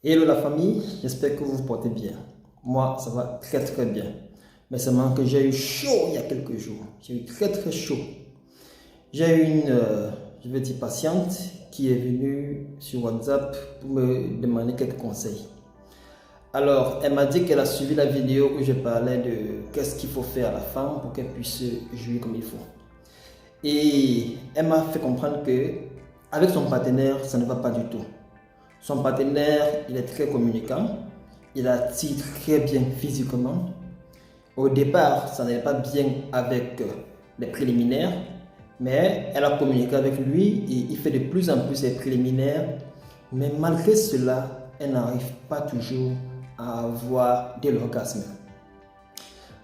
Hello la famille, j'espère que vous vous portez bien. Moi, ça va très très bien. Mais seulement que j'ai eu chaud il y a quelques jours. J'ai eu très très chaud. J'ai eu je veux dire, patiente qui est venue sur WhatsApp pour me demander quelques conseils. Alors, elle m'a dit qu'elle a suivi la vidéo où je parlais de qu'est-ce qu'il faut faire à la femme pour qu'elle puisse jouir comme il faut. Et elle m'a fait comprendre que avec son partenaire, ça ne va pas du tout. Son partenaire, il est très communicant, il attire très bien physiquement. Au départ, ça n'allait pas bien avec les préliminaires, mais elle a communiqué avec lui et il fait de plus en plus ses préliminaires. Mais malgré cela, elle n'arrive pas toujours à avoir de l'orgasme.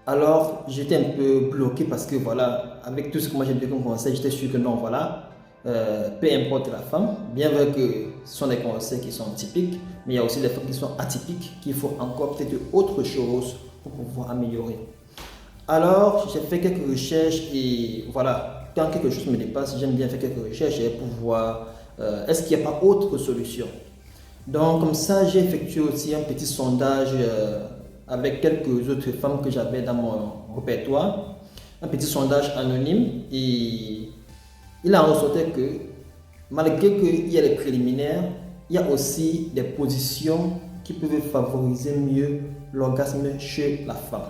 Alors, j'étais un peu bloqué parce que voilà, avec tout ce que moi j'ai donné comme conseil, j'étais sûr que non, voilà, peu importe la femme, bien vrai que ce sont des conseils qui sont typiques, mais il y a aussi des femmes qui sont atypiques, qu'il faut encore peut-être autre chose pour pouvoir améliorer. Alors, j'ai fait quelques recherches et voilà, quand quelque chose me dépasse, j'aime bien faire quelques recherches pour voir est-ce qu'il n'y a pas autre solution. Donc, comme ça, j'ai effectué aussi un petit sondage avec quelques autres femmes que j'avais dans mon répertoire. Un petit sondage anonyme et il en ressortait que malgré qu'il y ait les préliminaires, il y a aussi des positions qui peuvent favoriser mieux l'orgasme chez la femme.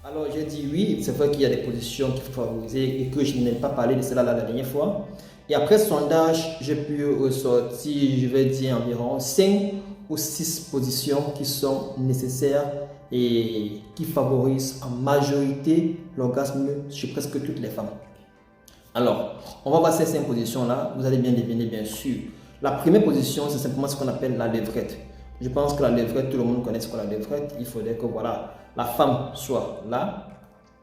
Alors j'ai dit oui, c'est vrai qu'il y a des positions qu'il faut favoriser et que je n'ai pas parlé de cela la dernière fois. Et après ce sondage, j'ai pu ressortir, je vais dire environ 5 ou 6 positions qui sont nécessaires et qui favorisent en majorité l'orgasme chez presque toutes les femmes. Alors, on va voir ces 5 positions-là, vous allez bien deviner bien sûr. La première position, c'est simplement ce qu'on appelle la levrette. Je pense que la levrette, tout le monde connaît ce qu'est la levrette. Il faudrait que voilà, la femme soit là.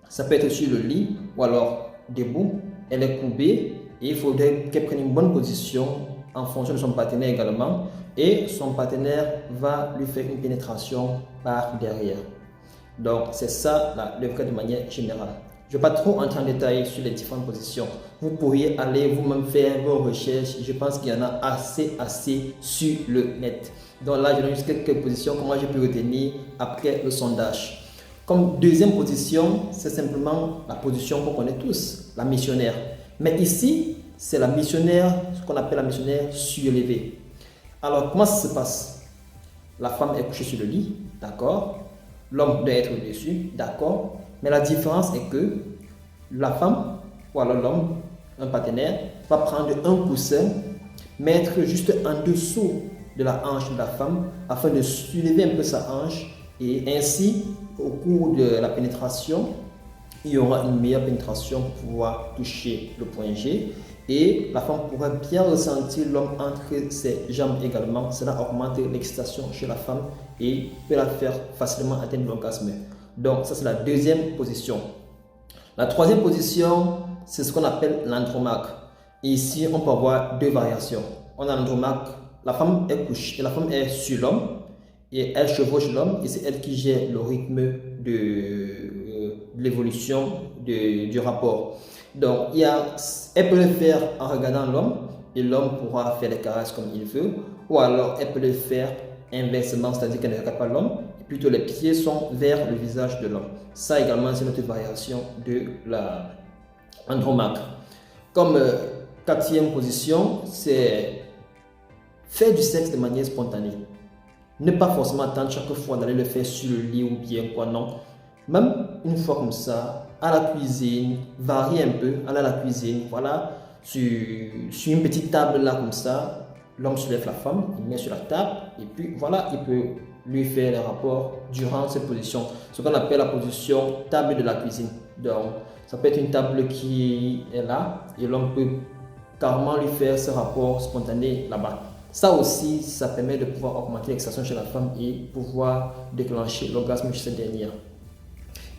Ça peut être sur le lit ou alors debout. Elle est courbée et il faudrait qu'elle prenne une bonne position en fonction de son partenaire également. Et son partenaire va lui faire une pénétration par derrière. Donc, c'est ça la levrette de manière générale. Je ne vais pas trop entrer en détail sur les différentes positions. Vous pourriez aller vous-même faire vos recherches. Je pense qu'il y en a assez sur le net. Donc là, je donne juste quelques positions que moi j'ai pu retenir après le sondage. Comme deuxième position, c'est simplement la position qu'on connaît tous, la missionnaire. Mais ici, c'est la missionnaire, ce qu'on appelle la missionnaire surélevée. Alors, comment ça se passe? La femme est couchée sur le lit, d'accord? L'homme doit être au-dessus, d'accord? Mais la différence est que la femme, ou alors l'homme, un partenaire, va prendre un coussin, mettre juste en dessous de la hanche de la femme afin de soulever un peu sa hanche et ainsi, au cours de la pénétration, il y aura une meilleure pénétration pour pouvoir toucher le point G et la femme pourra bien ressentir l'homme entre ses jambes également. Cela augmente l'excitation chez la femme et peut la faire facilement atteindre l'orgasme. Donc ça c'est la deuxième position. La troisième position, c'est ce qu'on appelle l'andromaque. Ici, on peut avoir deux variations. On a l'andromaque, la femme est couchée, la femme est sur l'homme et elle chevauche l'homme et c'est elle qui gère le rythme de l'évolution du rapport. Donc, elle peut le faire en regardant l'homme et l'homme pourra faire les caresses comme il veut, ou alors elle peut le faire inversement, c'est-à-dire qu'elle ne regarde pas l'homme, et plutôt les pieds sont vers le visage de l'homme. Ça également, c'est notre variation de la andromaque. Comme quatrième position, c'est faire du sexe de manière spontanée. Ne pas forcément attendre chaque fois d'aller le faire sur le lit ou bien quoi, non. Même une fois comme ça, à la cuisine, varier un peu, aller à la cuisine, voilà, sur une petite table là comme ça, l'homme soulève la femme, il met sur la table et puis voilà, il peut lui faire les rapports durant cette position, ce qu'on appelle la position table de la cuisine. Donc, ça peut être une table qui est là et l'homme peut carrément lui faire ce rapport spontané là-bas. Ça aussi, ça permet de pouvoir augmenter l'excitation chez la femme et pouvoir déclencher l'orgasme chez cette dernière.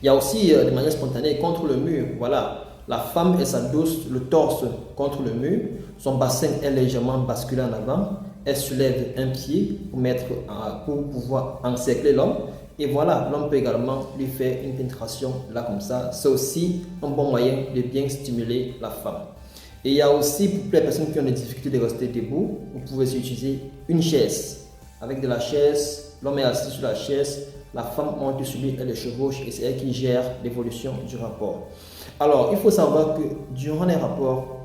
Il y a aussi de manière spontanée contre le mur. Voilà, la femme elle s'adosse le torse contre le mur, son bassin est légèrement basculé en avant, elle soulève un pied pour pouvoir encercler l'homme Et voilà, l'homme peut également lui faire une pénétration là comme ça. C'est aussi un bon moyen de bien stimuler la femme. Et il y a aussi, pour les personnes qui ont des difficultés de rester debout, vous pouvez utiliser une chaise. Avec de la chaise, l'homme est assis sur la chaise, la femme monte sur lui, elle le chevauche et c'est elle qui gère l'évolution du rapport. Alors, il faut savoir que durant les rapports,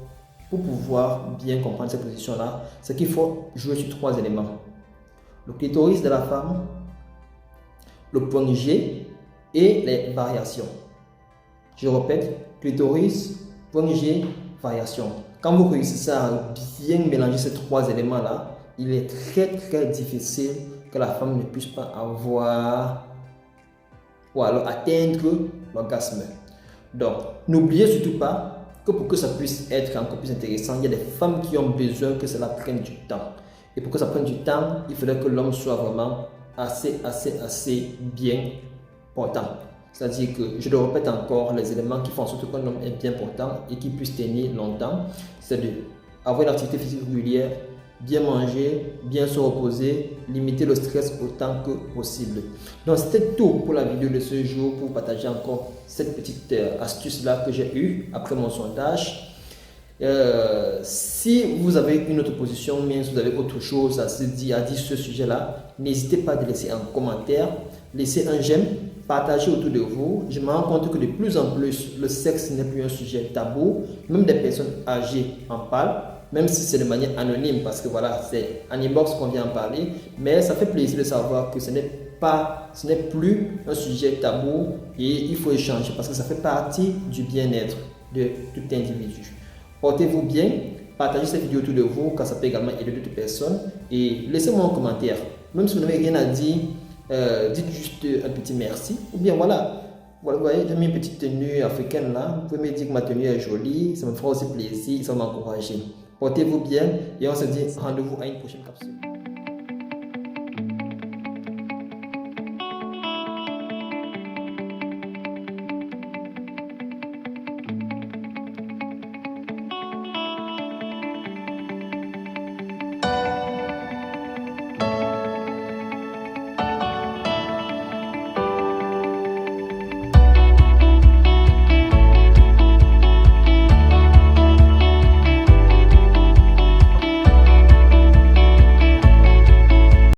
pour pouvoir bien comprendre cette position-là, c'est qu'il faut jouer sur 3 éléments. Le clitoris de la femme, le point G et les variations. Je répète, clitoris, point G, variation. Quand vous réussissez à bien mélanger ces 3 éléments-là, il est très difficile que la femme ne puisse pas avoir ou alors atteindre l'orgasme. Donc, n'oubliez surtout pas que pour que ça puisse être encore plus intéressant, il y a des femmes qui ont besoin que cela prenne du temps. Et pour que ça prenne du temps, il faudrait que l'homme soit vraiment assez bien portant. C'est-à-dire que, je le répète encore, les éléments qui font en sorte qu'un homme est bien portant et qui puisse tenir longtemps, c'est d'avoir une activité physique régulière, bien manger, bien se reposer, limiter le stress autant que possible. Donc c'était tout pour la vidéo de ce jour, pour partager encore cette petite astuce-là que j'ai eue après mon sondage. Si vous avez une autre position, mais si vous avez autre chose à se dire, à dire ce sujet-là, n'hésitez pas à laisser un commentaire, laissez un j'aime, partagez autour de vous. Je me rends compte que de plus en plus, le sexe n'est plus un sujet tabou. Même des personnes âgées en parlent, même si c'est de manière anonyme, parce que voilà, c'est en inbox qu'on vient en parler. Mais ça fait plaisir de savoir que ce n'est plus un sujet tabou et il faut échanger parce que ça fait partie du bien-être de tout individu. Portez-vous bien, partagez cette vidéo autour de vous car ça peut également aider d'autres personnes et laissez-moi un commentaire. Même si vous n'avez rien à dire, dites juste un petit merci ou bien voilà, vous voyez, j'ai mis une petite tenue africaine là, vous pouvez me dire que ma tenue est jolie, ça me fera aussi plaisir, ça va m'encourager. Portez-vous bien et on se dit rendez-vous à une prochaine capsule.